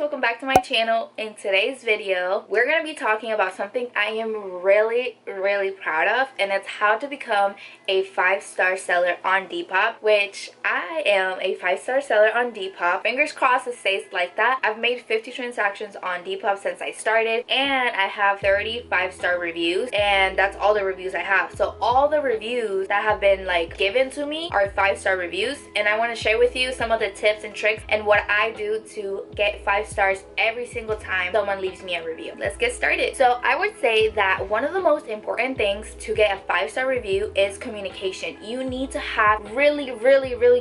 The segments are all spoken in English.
welcome back to my channel. In today's video we're going to be talking about something I am really proud of, and it's how to become a 5-star seller on Depop, which I am a 5-star seller on Depop. Fingers crossed it stays like that. I've made 50 transactions on Depop since I started, and I have 30 5-star reviews, and that's all the reviews I have. So all the reviews that have been like given to me are 5-star reviews, and I want to share with you some of the tips and tricks and what I do to get 5 stars every single time someone leaves me a review. Let's get started. So I would say that one of the most important things to get a 5-star review is communication. You need to have really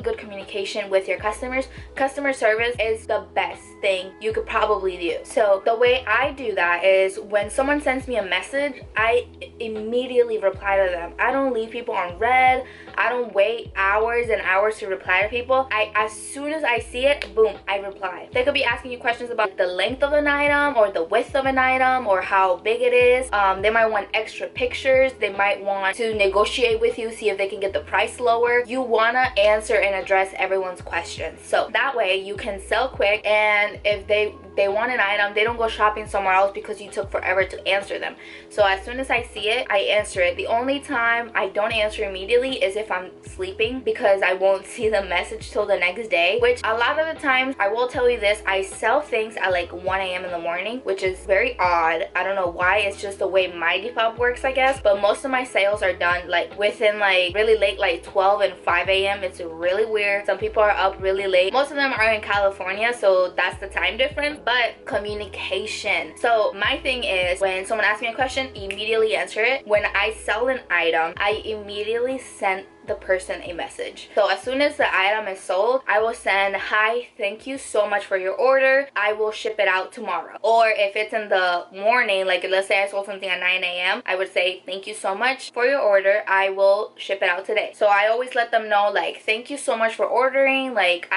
good communication with your customers. Customer service is the best thing you could probably do. So the way I do that is when someone sends me a message, I immediately reply to them. I don't leave people on red. I don't wait hours and hours to reply to people. As soon as I see it, boom, I reply. They could be asking you questions about the length of an item or the width of an item or how big it is. They might want extra pictures. They might want to negotiate with you, see if they can get the price lower. You want to answer and address everyone's questions, so that way you can sell quick, and if they want an item, they don't go shopping somewhere else because you took forever to answer them. So as soon as I see it, I answer it. The only time I don't answer immediately is if I'm sleeping, because I won't see the message till the next day, which a lot of the times, I will tell you this, I sell things at like 1 a.m. in the morning, which is very odd. I don't know why. It's just the way my Depop works, I guess. But most of my sales are done like within like really late, like 12 and 5 a.m. It's really weird. Some people are up really late. Most of them are in California, so that's the time difference. But communication. So my thing is, when someone asks me a question, immediately answer it. When I sell an item, I immediately send the person a message. So as soon as the item is sold, I will send, hi, thank you so much for your order, I will ship it out tomorrow. Or if it's in the morning, like let's say I sold something at 9 a.m., I would say, thank you so much for your order, I will ship it out today. So I always let them know, like, thank you so much for ordering. Like,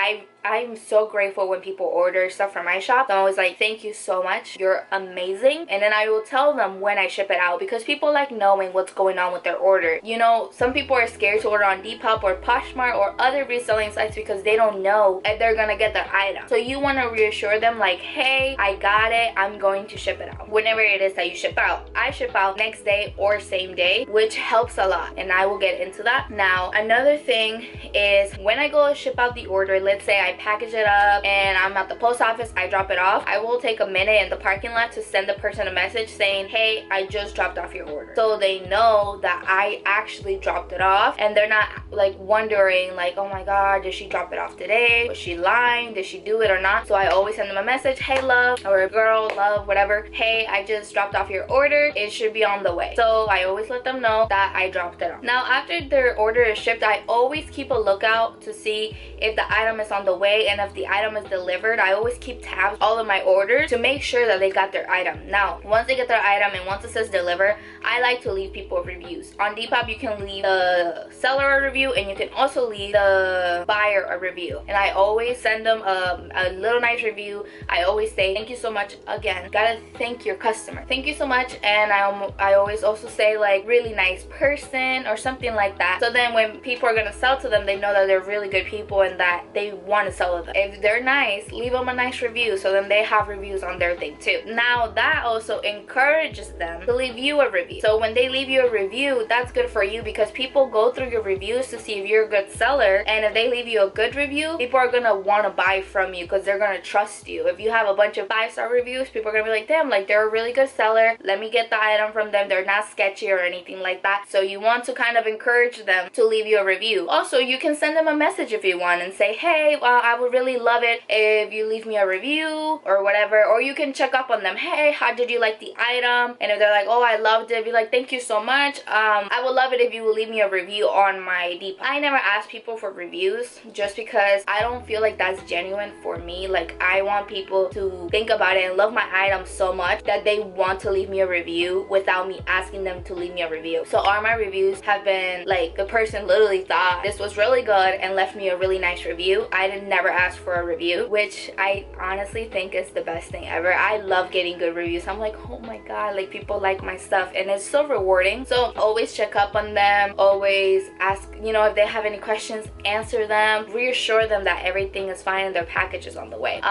I'm so grateful when people order stuff from my shop. So I'm always like, thank you so much, you're amazing. And then I will tell them when I ship it out, because people like knowing what's going on with their order. You know, some people are scared to order on Depop or Poshmark or other reselling sites because they don't know if they're gonna get their item. So you want to reassure them like, hey, I got it, I'm going to ship it out. Whenever it is that you ship out, I ship out next day or same day, which helps a lot, and I will get into that. Now another thing is, when I go ship out the order, let's say I package it up and I'm at the post office, I drop it off, I will take a minute in the parking lot to send the person a message saying, hey, I just dropped off your order, so they know that I actually dropped it off, and they're not like wondering like, oh my god, did she drop it off today? Was she lying? Did she do it or not? So I always send them a message, hey love, or girl, love, whatever, hey, I just dropped off your order, it should be on the way. So I always let them know that I dropped it off. Now after their order is shipped, I always keep a lookout to see if the item is on the way, and if the item is delivered, I always keep tabs all of my orders to make sure that they got their item. Now once they get their item and once it says deliver, I like to leave people reviews. On Depop you can leave the seller a review, and you can also leave the buyer a review, and I always send them a little nice review. I always say, thank you so much again, gotta thank your customer, thank you so much. And I always also say like, really nice person or something like that, so then when people are gonna sell to them, they know that they're really good people and that they want to sell to them. If they're nice, leave them a nice review, so then they have reviews on their thing too. Now that also encourages them to leave you a review. So when they leave you a review, that's good for you, because people go through your reviews to see if you're a good seller, and if they leave you a good review, people are gonna want to buy from you because they're gonna trust you. If you have a bunch of 5-star reviews, people are gonna be like, damn, like they're a really good seller, let me get the item from them, they're not sketchy or anything like that. So you want to kind of encourage them to leave you a review. Also, you can send them a message if you want and say, hey, well, I would really love it if you leave me a review or whatever. Or you can check up on them, hey, how did you like the item? And if they're like, oh, I loved it, be like, thank you so much, I would love it if you would leave me a review on my Depop. I never ask people for reviews just because I don't feel like that's genuine for me. Like, I want people to think about it and love my item so much that they want to leave me a review without me asking them to leave me a review. So all my reviews have been like, the person literally thought this was really good and left me a really nice review. I did never ask for a review, which I honestly think is the best thing ever. I love getting good reviews. I'm like, oh my god, like people like my stuff, and it's so rewarding. So always check up on them, always ask, you know, if they have any questions, answer them, reassure them that everything is fine and their package is on the way.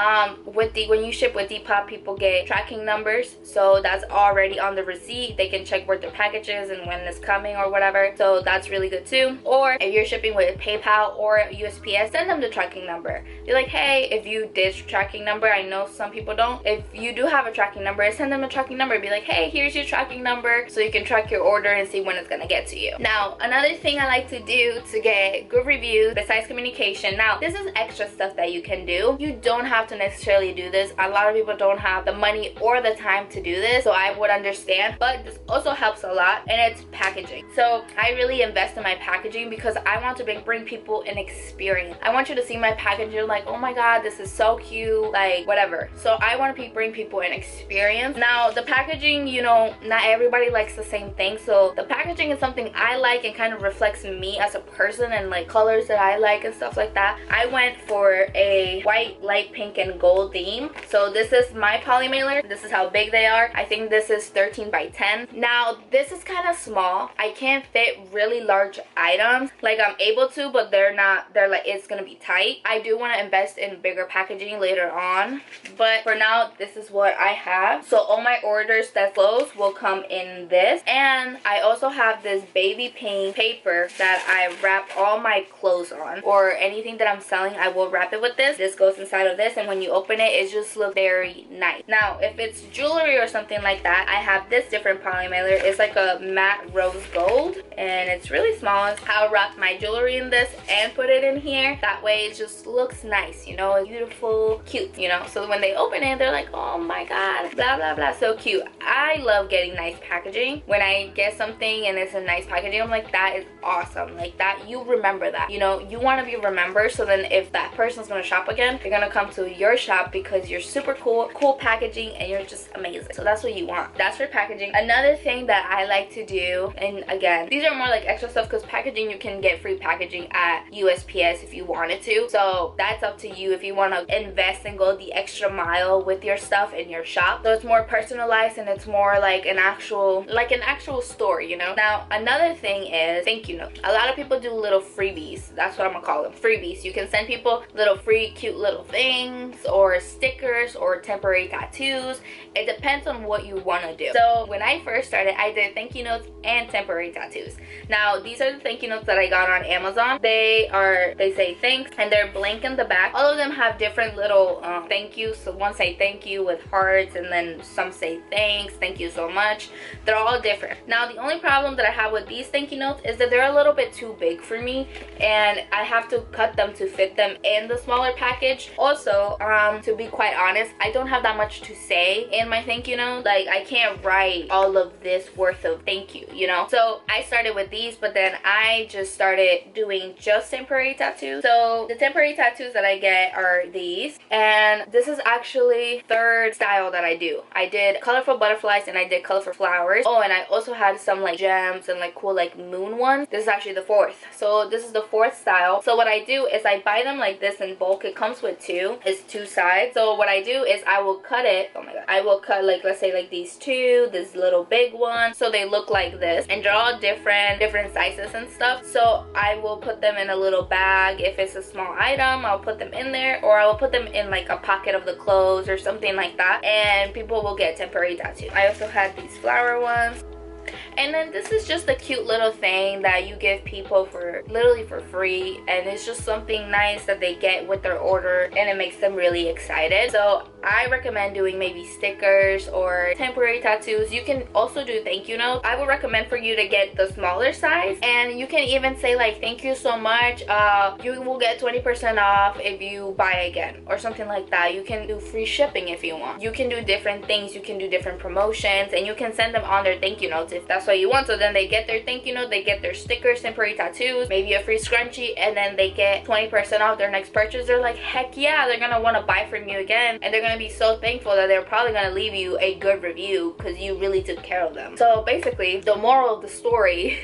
When you ship with Depop, people get tracking numbers, so that's already on the receipt. They can check where their package is and when it's coming or whatever, so that's really good too. Or if you're shipping with PayPal or USPS, send them the tracking number. Be like, hey, if you did tracking number, I know some people don't, if you do have a tracking number, send them a tracking number. Be like, hey, here's your tracking number, so you can track your order and see when it's gonna get to you. Now, another thing I like to do to get good reviews besides communication, now this is extra stuff that you can do. You don't have to necessarily do this. A lot of people don't have the money or the time to do this, so I would understand, but this also helps a lot, and it's packaging. So I really invest in my packaging because I want to bring people an experience. I want you to see my package, you're like, oh my god, this is so cute, like whatever. So I want to bring people an experience. Now the packaging, you know, not everybody likes the same thing, so the packaging is something I like and kind of reflects me as a person and like colors that I like and stuff like that. I went for a white, light pink, and gold theme. So this is my poly mailer. This is how big they are. I think this is 13 by 10. Now this is kind of small. I can't fit really large items. Like I'm able to, but they're like, it's gonna be tight. I do want to invest in bigger packaging later on, but for now this is what I have. So all my orders that close will come in this, and I also have this baby pink paper that I wrap all my clothes on, or anything that I'm selling, I will wrap it with this. This goes inside of this, and when you open it, it just looks very nice. Now if it's jewelry or something like that, I have this different poly mailer. It's like a matte rose gold, and it's really small. I'll wrap my jewelry in this and put it in here. That way it just looks nice, you know, beautiful, cute, you know. So when they open it, they're like, oh my god, blah blah blah, so cute. I love getting nice packaging. When I get something and it's a nice packaging, I'm like, that is awesome. Like that, you remember that, you know, you want to be remembered, so then if that person's gonna shop again, they're gonna come to your shop because you're super cool packaging and you're just amazing. So that's what you want. That's for packaging. Another thing that I like to do, and again, these are more like extra stuff, because packaging, you can get free packaging at USPS if you wanted to, so that's up to you if you want to invest and go the extra mile with your stuff in your shop. So it's more personalized and it's more like an actual store, you know. Now another thing is thank you notes. A lot of people do little freebies. That's what I'm gonna call them, freebies. You can send people little free cute little things, or stickers, or temporary tattoos. It depends on what you want to do. So when I first started, I did thank you notes and temporary tattoos. Now these are the thank you notes that I got on Amazon. They say thanks, and they're blank in the back. All of them have different little thank yous. So one say thank you with hearts, and then some say thanks, thank you so much. They're all different. Now the only problem that I have with these thank you notes is that they're a little bit too big for me, and I have to cut them to fit them in the smaller package. Also, to be quite honest, I don't have that much to say in my thank you note. Like I can't write all of this worth of thank you, you know. So I started with these, but then I just started doing just temporary tattoos. So the temporary tattoos that I get are these, and this is actually third style that I do. I did colorful butterflies and I did colorful flowers. Oh, and I also had some like gems and like cool like moon ones. This is actually the fourth. So this is the fourth style. So what I do is I buy them like this in bulk. It comes with two. It's two sides. So what I do is I will cut it. Oh my god. I will cut like, let's say like these two, this little big one, so they look like this, and they're all different sizes and stuff. So I will put them in a little bag. If it's a small item, I'll put them in there, or I will put them in like a pocket of the clothes or something like that, and people will get temporary tattoos. I also had these flower ones. And then this is just a cute little thing that you give people for literally for free, and it's just something nice that they get with their order, and it makes them really excited. So I recommend doing maybe stickers or temporary tattoos. You can also do thank you notes. I would recommend for you to get the smaller size, and you can even say like, thank you so much, you will get 20% off if you buy again, or something like that. You can do free shipping if you want. You can do different things. You can do different promotions, and you can send them on their thank you notes if that's what you want. So then they get their thank you note, they get their stickers, temporary tattoos, maybe a free scrunchie, and then they get 20% off their next purchase. They're like, heck yeah, they're gonna want to buy from you again, and they're gonna be so thankful that they're probably gonna leave you a good review because you really took care of them. So basically the moral of the story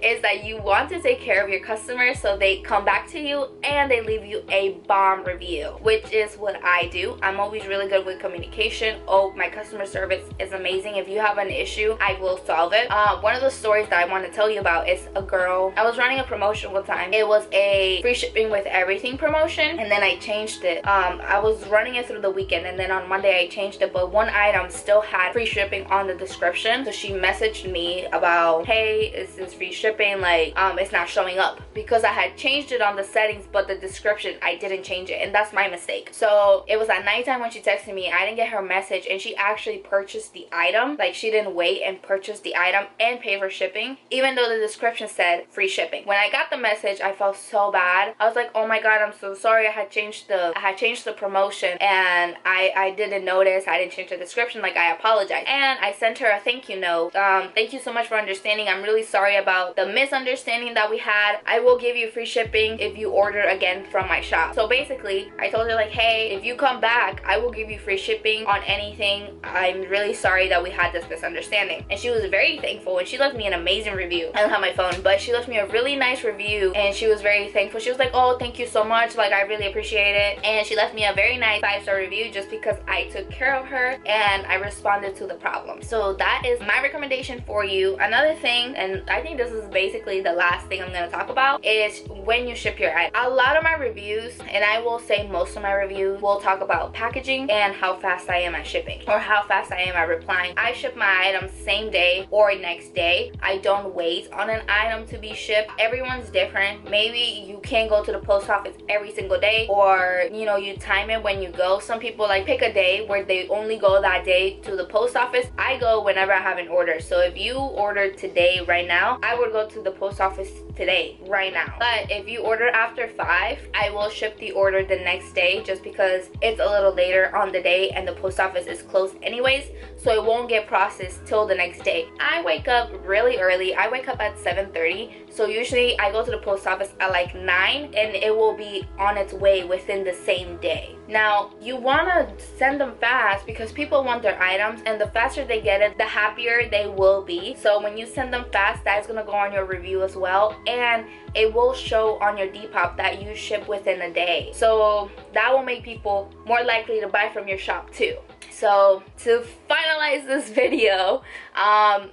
is that you want to take care of your customers so they come back to you and they leave you a bomb review, which is what I do. I'm always really good with communication. Oh, my customer service is amazing. If you have an issue, I will solve it. one of the stories that I want to tell you about is a girl. I was running a promotion one time. It was a free shipping with everything promotion, and then I changed it. I was running it through the weekend, and then on Monday I changed it, but one item still had free shipping on the description. So she messaged me about, hey, is this free shipping? Like, it's not showing up because I had changed it on the settings, but the description I didn't change it, and that's my mistake. So it was at nighttime when she texted me. I didn't get her message, and she actually purchased the item. Like, she didn't wait and purchase the item and pay for shipping, even though the description said free shipping. When I got the message, I felt so bad. I was like, oh my god, I'm so sorry. I had changed the promotion, and I didn't notice. I didn't change the description. Like, I apologize. And I sent her a thank you note. Thank you so much for understanding. I'm really sorry about the misunderstanding that we had. I will give you free shipping if you order again from my shop. So basically, I told her like, hey, if you come back, I will give you free shipping on anything. I'm really sorry that we had this misunderstanding. And she was very thankful, and she left me an amazing review. I don't have my phone, but she left me a really nice review, and she was very thankful. She was like, oh, thank you so much. Like, I really appreciate it. And she left me a very nice 5-star review just because I took care of her and I responded to the problem. So that is my recommendation for you. Another thing, and I think this is basically the last thing I'm going to talk about, is when you ship your item. A lot of my reviews, and I will say most of my reviews, will talk about packaging and how fast I am at shipping, or how fast I am at replying. I ship my items same day or next day. I don't wait on an item to be shipped. Everyone's different. Maybe you can't go to the post office every single day, or you know, you time it when you go. Some people like pick a day where they only go that day to the post office. I go whenever I have an order. So if you order today right now, I would go to the post office today right now. But if you order after 5, I will ship the order the next day, just because it's a little later on the day and the post office is closed anyways, so it won't get processed till the next day. I wake up really early. I wake up at 7:30, so usually I go to the post office at like 9, and it will be on its way within the same day. Now, you want to send them fast because people want their items, and the faster they get it, the happier they will be. So when you send them fast, that's going to go on your review as well, and it will show on your Depop that you ship within a day. So that will make people more likely to buy from your shop too. So to finalize this video,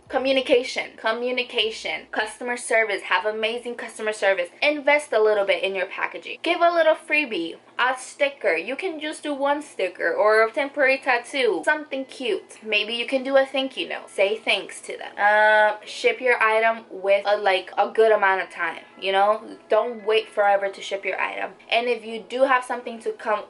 communication, customer service. Have amazing customer service. Invest a little bit in your packaging. Give a little freebie, a sticker. You can just do one sticker or a temporary tattoo, something cute. Maybe you can do a thank you note. Say thanks to them. Ship your item with a good amount of time. You know, don't wait forever to ship your item. And if you do have something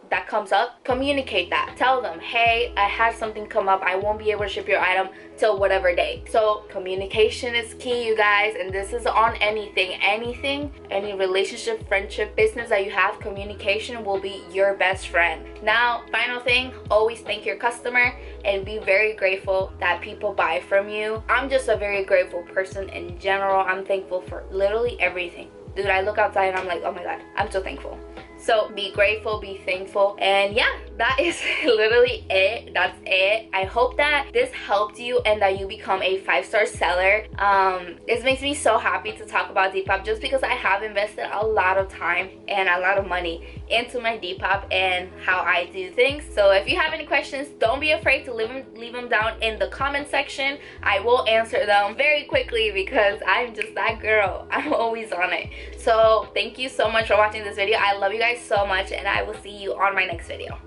that comes up, communicate that. Tell them, hey, I had something come up. I won't be able to ship your item till whatever day. So communication is key, you guys, and this is on anything, any relationship, friendship, business that you have. Communication will be your best friend. Now, final thing, always thank your customer and be very grateful that people buy from you. I'm just a very grateful person in general. I'm thankful for literally everything. Dude, I look outside and I'm like, oh my god, I'm so thankful. So be grateful, be thankful, and yeah, that is literally it. That's it. I hope that this helped you and that you become a 5-star seller. This makes me so happy to talk about Depop, just because I have invested a lot of time and a lot of money into my Depop and how I do things. So if you have any questions, don't be afraid to leave them down in the comment section. I will answer them very quickly because I'm just that girl. I'm always on it. So thank you so much for watching this video. I love you guys so much, and I will see you on my next video.